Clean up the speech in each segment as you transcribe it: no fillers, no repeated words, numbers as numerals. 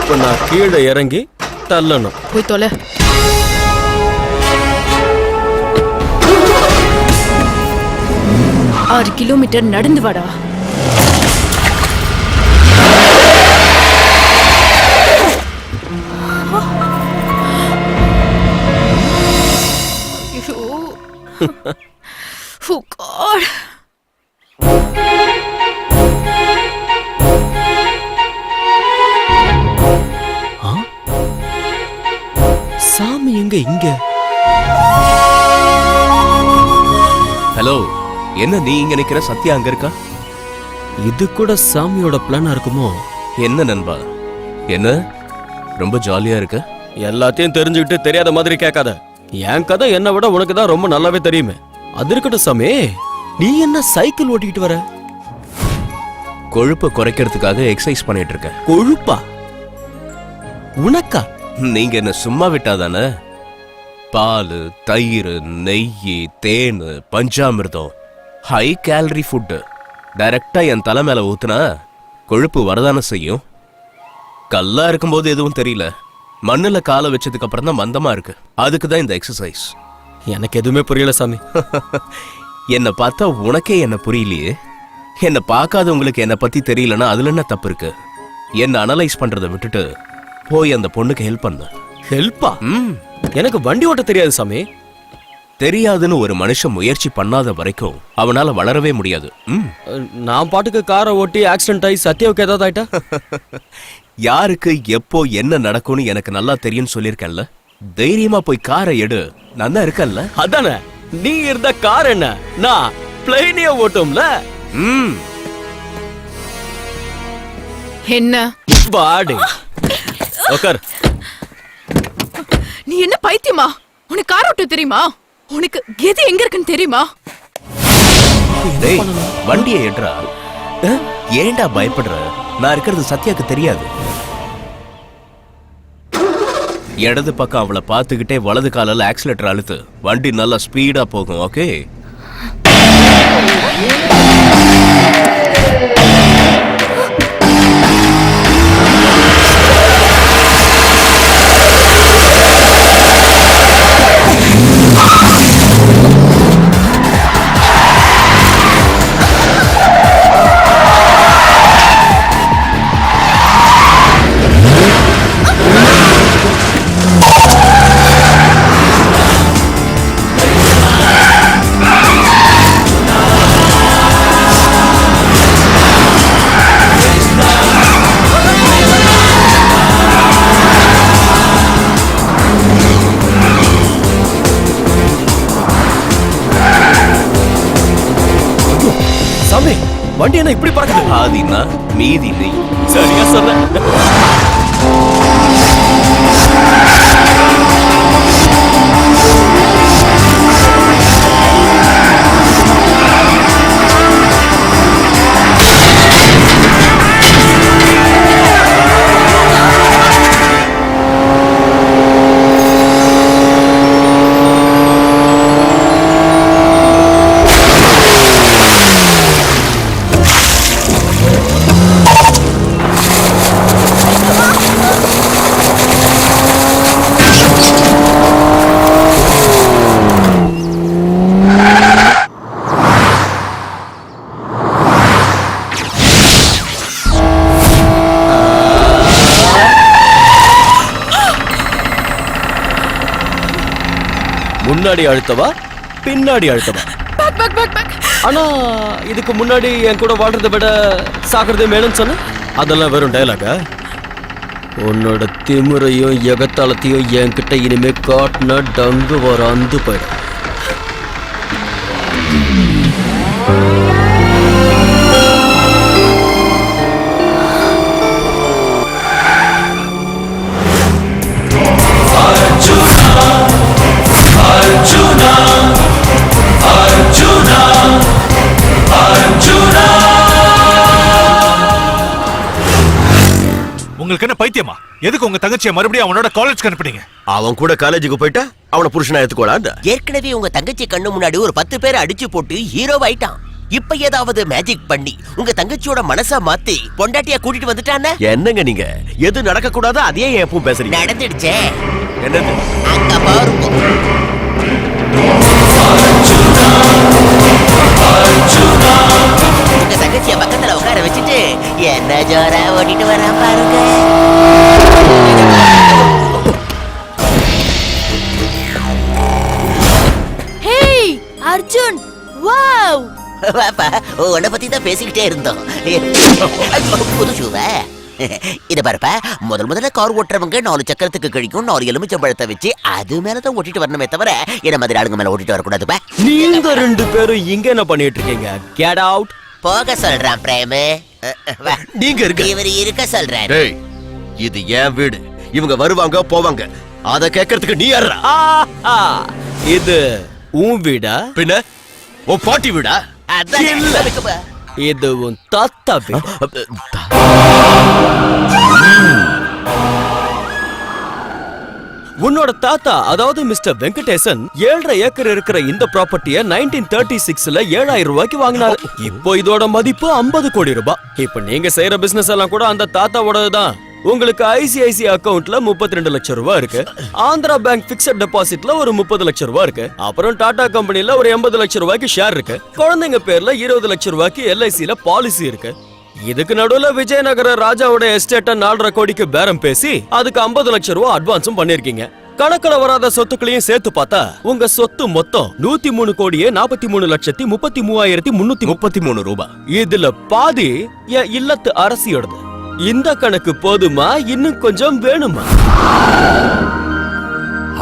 இப்ப நான் கீழே இறங்கி தள்ளணும். போய் தொலை. ஆறு கிலோமீட்டர் நடந்து வாடா. Oh God. சாமி எங்க இங்க? ஹலோ, என்ன நீ இங்க நிக்கிற? சத்யா அங்க இருக்கா? இது கூட சாமியோட பிளானா இருக்குமோ? என்ன நண்பா, என்ன ரொம்ப ஜாலியா இருக்க? எல்லாத்தையும் தெரிஞ்சுக்கிட்டு தெரியாத மாதிரி கேட்காத. என் கதை என்னை விட உனக்கு தான் ரொம்ப நல்லாவே தெரியுமே. அது இருக்கட்டும் சாமி, நீ என்ன சைக்கிள் ஓட்டிக்கிட்டு வர? கொழுப்பை குறைக்கிறதுக்காக எக்ஸசைஸ் பண்ணிட்டு இருக்க. கொழுப்பா? உனக்கா? நீங்க என்ன சும்மா விட்டாதானே? பால், தயிர், நெய், தேன், பஞ்சாமிர்தம், ஹை கேலரி ஃபுட்டு டைரக்டா என் தலை மேல ஊத்துனா கொழுப்பு வரதானே செய்யும். கல்லா இருக்கும்போது எதுவும் தெரியல, மண்ணுல காலை வச்சதுக்கு அப்புறம் தான் மந்தமா இருக்கு. அதுக்கு தான் இந்த எக்ஸசைஸ். எனக்கு எதுவுமே புரியல சாமி. என்னை பார்த்தா உனக்கே என்ன புரியலையே. என்னை பார்க்காதவங்களுக்கு என்னை பத்தி தெரியலன்னா அதுல என்ன தப்பு இருக்கு? என்ன அனலைஸ் பண்றதை விட்டுட்டு போய் அந்த பொண்ணுக்கு ஹெல்ப் பண்ண. ஹெல்ப்பா? எனக்கு வண்டி ஓட்ட தெரியாது சாமி. தெரியாதுன்னு ஒரு மனுஷன் முயற்சி பண்ணாத வரைக்கும் அவனால வளரவே முடியாது. நான் பாட்டுக்கு காரை ஓட்டி ஆக்சிடென்ட் ஆகி சத்யாவுக்கு ஏதாவது ஆயிட்டா? யாருக்கு எப்போ என்ன நடக்கும்னு எனக்கு நல்லா தெரியும்னு சொல்லியிருக்கேன்ல. தைரியமா போய் காரை எடு, நான் தான் இருக்கேன்ல. அதானே, நீ இருந்த கார் என்ன, நான் பிளைனே ஓட்டும்ல. என்ன வாடி உட்கார். நீ என்ன பைத்தியமா? உனக்கு கார் ஓட்ட தெரியுமா? உனக்கு எது எங்க இருக்குன்னு தெரியுமா? டேய், வண்டியை ஏற்றா. ஏன்டா பயப்படுற? நான் இருக்கிறது சத்யாக்கு தெரியாது. இடது பக்கம் அவளை பார்த்துக்கிட்டே வலது காலால ஆக்சிலேட்டர் அழுத்து. வண்டி நல்லா ஸ்பீடா போகும். ஓகே? சாமி, வண்டி என்ன இப்படி பறக்குது? ஆதினா மீதி நீ. சரியா சொல்ற. முன்னாடி அழுத்தவா பின்னாடி அழுத்தவா? ஆனா இதுக்கு முன்னாடி என் கூட வாழ்றதை விட சாகிறதே மேலும் சொன்ன. அதெல்லாம் வெறும் டயலாகா? உன்னோட திமுறையும் எகத்தாளத்தையும் என்கிட்ட இனிமே காட்டினா டங்கு வர அந்து போயிடும். உங்களுக்கு என்ன பைத்தியமா? எதுக்கு உங்க தங்கச்சியை மறுபடியும் அவனோட காலேஜ்க்கு அனுப்புனீங்க? அவன் கூட காலேஜுக்கு போயிட்டா அவனை புருஷனா எடுத்துக்கோடா. ஏற்கனவே உங்க தங்கச்சி கண்ணு முன்னாடி ஒரு 10 பேரை அடிச்சு போட்டு ஹீரோவாயிட்டான். இப்ப ஏதாவது மேஜிக் பண்ணி உங்க தங்கச்சியோட மனச மாத்தி பொண்டாட்டியா கூட்டிட்டு வந்துட்டானே? என்னங்க நீங்க எது நடக்க கூடாதோ அதையே எப்பவும் பேசுறீங்க. நடந்துடுச்சே. என்னது? அங்க பாருங்க. உங்க தங்கச்சிய பக்கத்துல உட்கார வச்சுட்டு என்ன ஜோரா ஓட்டிட்டு வரா பாருங்க. Hey Arjun, wow! வாப்பா, உன்னை பத்தி தான் பேசிக்கிட்டே இருந்தோம். புது ஷூவ இத பாருப்பா, முதல்ல கார் ஓட்டுறவங்க 4 சக்கரத்துக்கு கழிக்கும் 4 எலுமிச்சம்பழத்தை வச்சு அது மேலதான் ஓட்டிட்டு வரணுமே தவிர என்ன மாதிரி ஆளுங்க மேல ஓட்டிட்டு வரக்கூடாதுப்பா. நீங்க 2 பேரும் இங்க என்ன பண்ணிட்டு இருக்கீங்க? Get out. போக சொல்றான் பிரேமு. நீங்க இருக்க. இவர் இருக்க சொல்றாரு. டேய், இது என் வீடு. இவங்க வருவாங்க போவாங்க. அத கேட்கறதுக்கு நீ யாரா? இது உன் வீடா? பின்ன உன் பாட்டி வீடா? அதான் இல்ல. இருக்குப்பா. இது உன் தாத்தா வீடு. உன்னோட தாத்தா அதாவது மிஸ்டர் வெங்கடேசன் 7.5 ஏக்கர் இருக்கிற இந்த ப்ராப்பர்ட்டிய 1936ல 7,000 ரூபாய்க்கு வாங்கினாரு. இப்போ இதோட மதிப்பு 50 கோடி ரூபாய். இப்போ நீங்க செய்யற பிசினஸ் எல்லாம் கூட அந்த தாத்தாவோடதுதான். உங்களுக்கு ஐசிஐசி அக்கவுண்ட்ல 32 லட்சம் ரூபாய் இருக்கு. ஆந்திரா பேங்க் பிக்ஸட் டெபாசிட்ல ஒரு 30 லட்சம் ரூபாய் இருக்கு. அப்புறம் டாடா கம்பெனில ஒரு 80 லட்சம் ரூபாய்க்கு ஷேர் இருக்கு. குழந்தைங்க பேர்ல 20 லட்சம் ரூபாய்க்கு எல்ஐசில பாலிசி இருக்கு. இதுக்கு நடுவுல விஜயநகர ராஜாவோட எஸ்டேட்ட 4.5 கோடிக்கு பேரம் பேசி அதுக்கு 50 லட்சம் ரூபாய் அட்வான்ஸும் பண்ணிருக்கீங்க. கணக்குல வராத சொத்துக்களையும் சேர்த்து பார்த்தா உங்க சொத்து மொத்தம் 103 கோடியே 43 லட்சத்தி 33,333 ரூபாய். இதுல பாதி என் இல்லத்து அரசியோடது. இந்த கணக்கு போதுமா? இன்னும் கொஞ்சம் வேணுமா?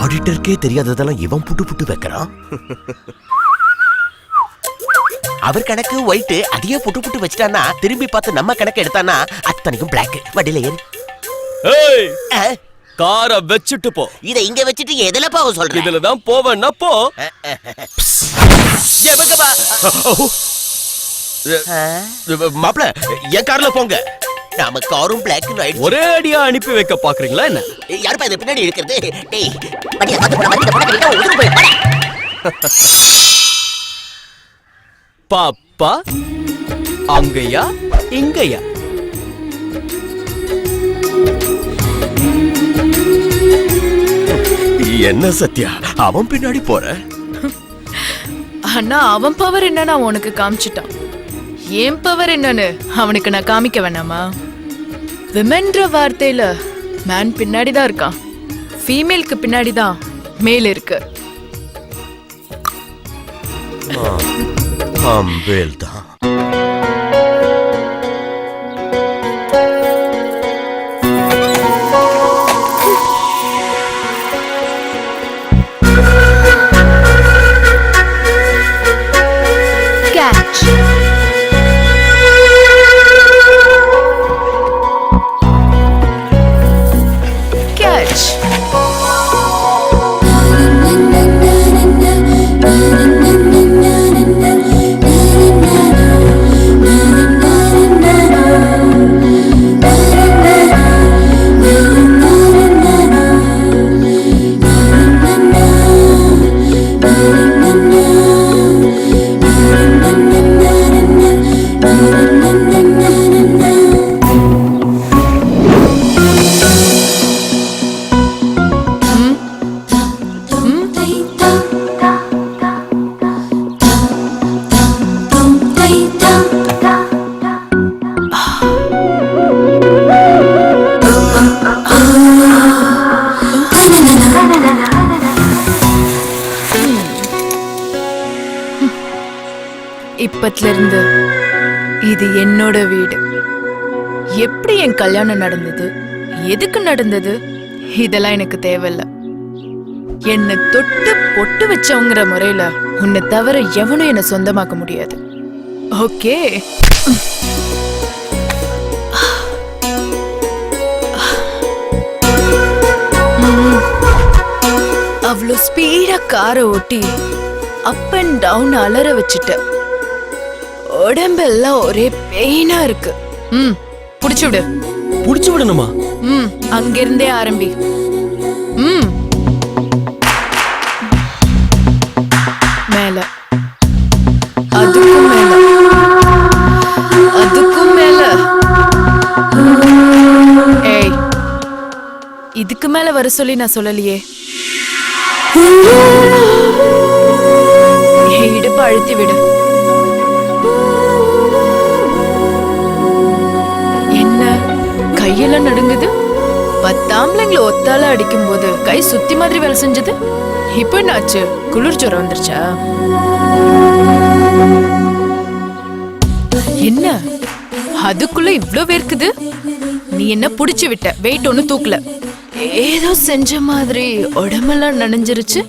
ஆடிட்டருக்கே தெரியாததெல்லாம் இவன் புட்டு வைக்கிறான். அவர் கணக்கு ஒயிட், அதையே புட்டு வச்சிட்டானா திரும்பி பார்த்து நம்ம கணக்கு எடுத்தானா அத்தனைக்கும் பிளாக். வண்டியில ஏறு. ஏய், காரை வச்சுட்டு போ. இத இங்க வச்சுட்டு எதுல பாவ சொல்ற? இதுலதான் போவேன்னா போ. மாப்ள, என் கார்ல போங்க. நாம காரும் பிளாக் அண்ட் ஒரே அடியா அனுப்பி வைக்க பாக்குறீங்களா என்ன? யாருப்பா இது பின்னாடி இருக்கிறது? டேய், வண்டியை பார்த்து போடா, வண்டியை போடா, கட்டிட்டா உதிர்ந்து போய் போடா. பாப்பா, அங்கயா இங்கயா? என்ன சத்யா, அவன் பின்னாடி போற? ஆனா அவன் பவர் என்னன்னு அவன் உனக்கு காமிச்சிட்டான். ஏன் பவர் என்னன்னு அவனுக்கு நான் காமிக்க வேணாமா? விமென்ற வார்த்தையில மேன் பின்னாடி தான் இருக்கான். ஃபீமேலுக்கு பின்னாடி தான் மேல் இருக்கு. அம்பேல் தான். Catch. Catch. இப்பத்துல இருந்து இது என்னோட வீடு. எப்படி என் கல்யாணம் நடந்தது, எதுக்கு நடந்தது, இதெல்லாம் எனக்கு தேவையில்ல. என்னை தொட்டு பொட்டு வச்சவங்கிற முறையில உன்னை தவிர எவனும் என்னை சொந்தமாக்க முடியாது. ஓகே? அவ்வளோ ஸ்பீடா காரை ஓட்டி அப் அண்ட் டவுன் அலற வச்சுட்ட. உடம்பெல்லாம் ஒரே பெயினா இருக்கு. புடிச்சு விடு. புடிச்சு விடணுமா? அங்கிருந்தே ஆரம்பி. மேல, அதுக்கும் மேல. மேல வர சொல்லி நான் சொல்லலையே. என் இடுப்பு அழுத்தி விடு. என்ன கையெல்லாம் நடுங்குது? 10 ஆம்பளைங்களை ஒத்தால அடிக்கும் போது கை சுத்தி மாதிரி வேலை செஞ்சது. இப்ப என்னாச்சு? குளிர் ஜுரம் வந்துருச்சா? என்ன அதுக்குள்ள இவ்ளோ வேர்க்குது? நீ என்ன புடிச்சு விட்ட? வெயிட் ஒண்ணு தூக்கல. ஏதோ செஞ்ச மாதிரி உடம்பெல்லாம் நனைஞ்சிருச்சு.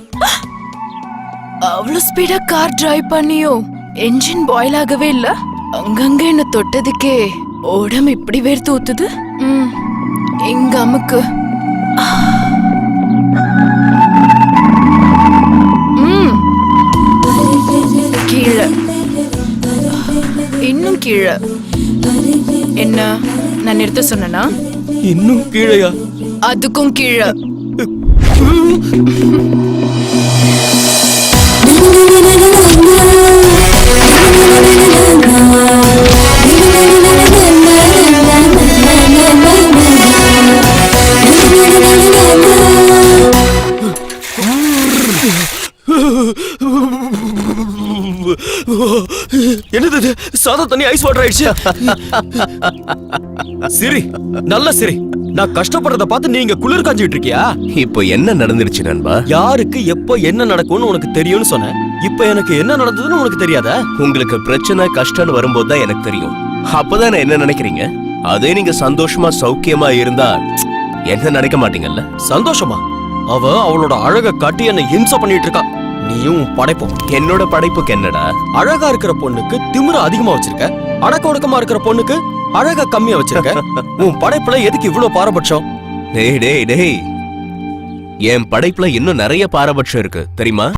அவ்வளவு ஸ்பீடா கார் டிரைவ் பண்ணியோ என்ஜின் பாயில் ஆகவே இல்ல. அங்கங்க என்ன தொட்டதுக்கே உடம்பு இப்படி வேர்த்து ஊத்துது. எங்க அமுக்கு. கீழே, இன்னும் கீழே. என்ன நான் நிறுத்த சொன்னா? இன்னும் கீழையா? அதுக்கும் கீழே. என்னது இது? சாதா தண்ணி ஐஸ் வாட்டர் ஆயிடுச்சு. சரி, நல்ல சரி. நான் கஷ்டப்படுறத பார்த்து நீங்க குளிர் காஞ்சிட்டு இருக்கியா? இப்போ என்ன நடந்துருச்சு நண்பா? யாருக்கு எப்ப என்ன நடக்கும்னு உனக்கு தெரியும்னு சொன்னேன். இப்ப எனக்கு என்ன நடந்ததுன்னு உனக்கு தெரியாதா? உங்களுக்கு பிரச்சனை கஷ்டம்னு வரும்போது தான் எனக்கு தெரியும். அப்பதான் நான் என்ன நினைக்கிறீங்க? அதே நீங்க சந்தோஷமா சௌக்கியமா இருந்தா என்ன நினைக்க மாட்டீங்கல்ல? சந்தோஷமா? அவ அவளோட அழக காட்டி என்னை ஹிம்சை பண்ணிட்டு இருக்கா. நீயும் படைப்போம். என்னோட படைப்புக்கு என்னடா? அழகா இருக்கிற பொண்ணுக்கு திமிர அதிகமா வச்சிருக்க, அடக்க ஒடுக்கமா இருக்கிற பொண்ணுக்கு அழகா கம்மியா வச்சிருக்க. உன் படைப்புல எதுக்கு இவ்வளவு பாரபட்சம்? டேய் டேய் டேய், என் படைப்புல இன்னும் நிறைய பாரபட்சம் இருக்கு தெரியுமா?